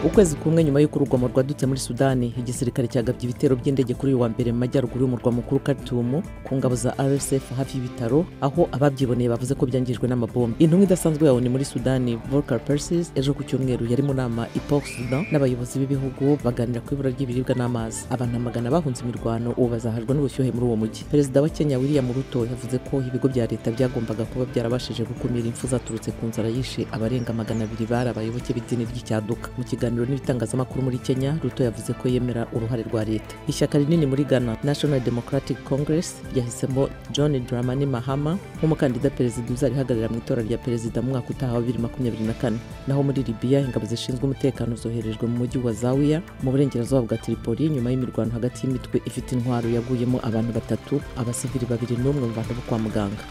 ukwezi kumwe nyuma y'uko urugomo rwadutse muri Sudani, igisirikare cyagabye ibitero by'indege kuri uyu wa mbere mu majyaruguru y'umurwa mukuru Khartoum ku ngabo za RSF hafi y'ibitaro, aho ababyiboneye bavuze ko byangijwe n'amabombe. Intumwa idasanzwe ya ONU muri Sudani, Volker Perthes, ejo ku cyumweru yari mu nama i Port Sudan n'abayobozi b'ibihugu baganira ku ibura ry'ibiribwa n'amazi. Abantu amagana bahunze imirwano ubu bazahajwe n'ubushyuhe muri uwo mujyi. Perezida wa Kenya William Ruto yavuze ko ibigo bya leta byagombaga kuba byarabashije gukumira impfu zaturutse ku nzara yishe abarenga 200 bari abayoboke b'idini ry'icyaduka. Mu kiganiro n'ibitangazamakuru muri Kenya, Ruto yavuze ko yemera uruhare rwa leta. Ishyaka rinini muri Ghana, National Democratic Congress, yahisemo John Dramani Mahama nk'umukandida perezida uzarihagararira mu itora rya perezida mu mwaka utaha wa 2024. Naho muri Libya, ingabo zishinzwe umutekano zoherejwe mu mujyi wa Zawiya mu burengerazuba bwa Tripoli nyuma y'imirwano hagati y'imitwe ifite intwaro yaguyemo abantu 3, abasivili 2 n'umwe mu bantu bo kwa muganga.